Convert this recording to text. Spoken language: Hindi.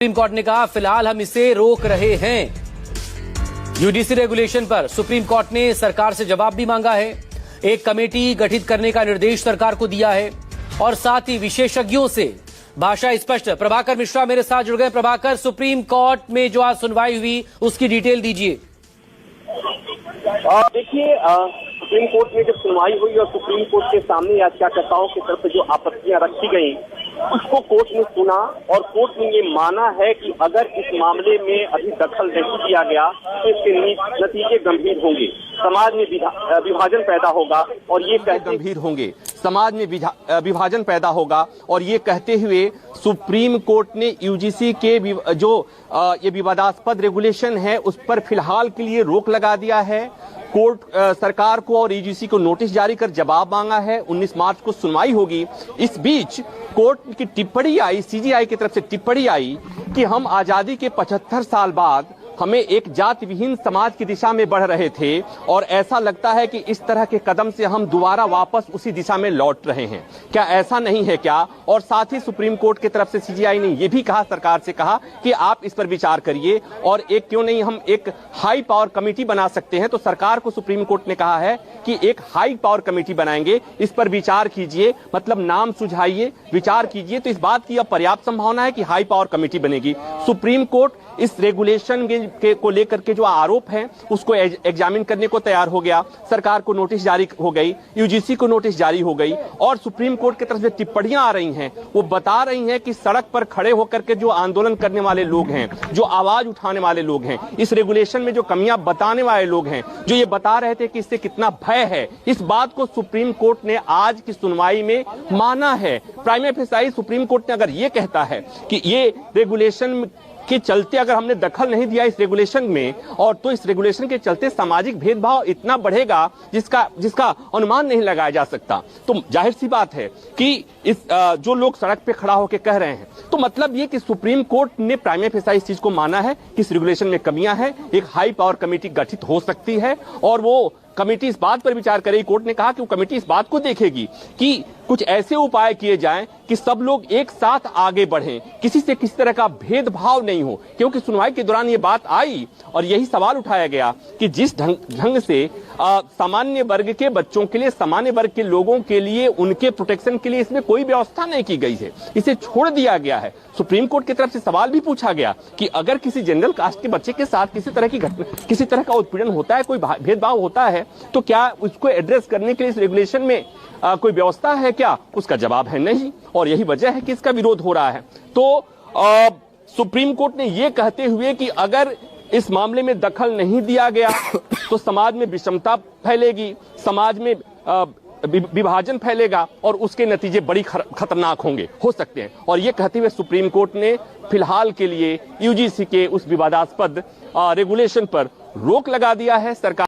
सुप्रीम कोर्ट ने कहा फिलहाल हम इसे रोक रहे हैं। यूजीसी रेगुलेशन पर सुप्रीम कोर्ट ने सरकार से जवाब भी मांगा है। एक कमेटी गठित करने का निर्देश सरकार को दिया है और साथ ही विशेषज्ञों से भाषा स्पष्ट। प्रभाकर मिश्रा मेरे साथ जुड़ गए। प्रभाकर, सुप्रीम कोर्ट में जो आज सुनवाई हुई उसकी डिटेल दीजिए। देखिए, सुप्रीम कोर्ट में जब सुनवाई हुई और सुप्रीम कोर्ट के सामने याचिकाकर्ताओं की तरफ से जो आपत्तियां रखी गई उसको कोर्ट ने सुना और कोर्ट ने ये माना है कि अगर इस मामले में अभी दखल नहीं दिया गया तो इसके नतीजे गंभीर होंगे, समाज में विभाजन पैदा होगा और ये गंभीर होंगे, समाज में विभाजन पैदा होगा। और ये कहते हुए सुप्रीम कोर्ट ने यूजीसी के जो ये विवादास्पद रेगुलेशन है उस पर फिलहाल के लिए रोक लगा दिया है। कोर्ट सरकार को और यूजीसी को नोटिस जारी कर जवाब मांगा है। 19 मार्च को सुनवाई होगी। इस बीच कोर्ट की टिप्पणी आई, सीजीआई की तरफ से टिप्पणी आई कि हम आजादी के 75 साल बाद हमें एक जाति विहीन समाज की दिशा में बढ़ रहे थे और ऐसा लगता है कि इस तरह के कदम से हम दोबारा वापस उसी दिशा में लौट रहे हैं। क्या ऐसा नहीं है क्या? और साथ ही सुप्रीम कोर्ट की तरफ से सीजीआई ने यह भी कहा, सरकार से कहा कि आप इस पर विचार करिए और एक क्यों नहीं हम एक हाई पावर कमेटी बना सकते हैं। तो सरकार को सुप्रीम कोर्ट ने कहा है कि एक हाई पावर कमेटी बनाएंगे, इस पर विचार कीजिए, मतलब नाम सुझाइए, विचार कीजिए। तो इस बात की अब पर्याप्त संभावना है कि हाई पावर कमेटी बनेगी। सुप्रीम कोर्ट इस रेगुलेशन को लेकर के जो आरोप हैं उसको एग्जामिन करने को तैयार हो गया। सरकार को नोटिस जारी हो गई, यूजीसी को नोटिस जारी हो गई और सुप्रीम कोर्ट की तरफ से टिप्पणियां आ रही हैं। वो बता रही हैं कि सड़क पर खड़े होकर के जो आंदोलन करने वाले लोग हैं, जो आवाज उठाने वाले लोग हैं, इस रेगुलेशन में जो कमियां बताने वाले लोग हैं, जो ये बता रहे थे कि इससे कितना भय है, इस बात को सुप्रीम कोर्ट ने आज की सुनवाई में माना है। प्राइमा फेसाई सुप्रीम कोर्ट ने अगर ये कहता है कि ये रेगुलेशन के चलते अगर हमने दखल नहीं दिया इस रेगुलेशन में और तो इस रेगुलेशन के चलते सामाजिक भेदभाव इतना बढ़ेगा जिसका अनुमान नहीं लगाया जा सकता, तो जाहिर सी बात है कि इस जो लोग सड़क पे खड़ा होकर कह रहे हैं, तो मतलब ये कि सुप्रीम कोर्ट ने प्राइमा फेसाई इस चीज को माना है कि इस रेगुलेशन में कमियां हैं। एक हाई पावर कमेटी गठित हो सकती है और वो कमेटी इस बात पर विचार करेगी। कोर्ट ने कहा कि वो कमेटी इस बात को देखेगी कि कुछ ऐसे उपाय किए जाएं कि सब लोग एक साथ आगे बढ़ें, किसी से किसी तरह का भेदभाव नहीं हो। क्योंकि सुनवाई के दौरान ये बात आई और यही सवाल उठाया गया कि जिस ढंग से सामान्य वर्ग के बच्चों के लिए, सामान्य वर्ग के लोगों के लिए, उनके प्रोटेक्शन के लिए इसमें कोई व्यवस्था नहीं की गई है, इसे छोड़ दिया गया है। सुप्रीम कोर्ट की तरफ से सवाल भी पूछा गया कि अगर किसी जनरल कास्ट के बच्चे के साथ किसी तरह का उत्पीड़न होता है, कोई भेदभाव होता है, तो क्या उसको एड्रेस करने के लिए इस रेगुलेशन में कोई व्यवस्था है क्या? उसका जवाब है नहीं और यही वजह है कि इसका विरोध हो रहा है। तो सुप्रीम कोर्ट ने यह कहते हुए कि अगर इस मामले में दखल नहीं दिया गया तो समाज में विषमता फैलेगी, समाज में विभाजन फैलेगा और उसके नतीजे बड़ी खतरनाक हो सकते हैं। और ये कहते हुए सुप्रीम कोर्ट ने फिलहाल के लिए यूजीसी के उस विवादास्पद रेगुलेशन पर रोक लगा दिया है। सरकार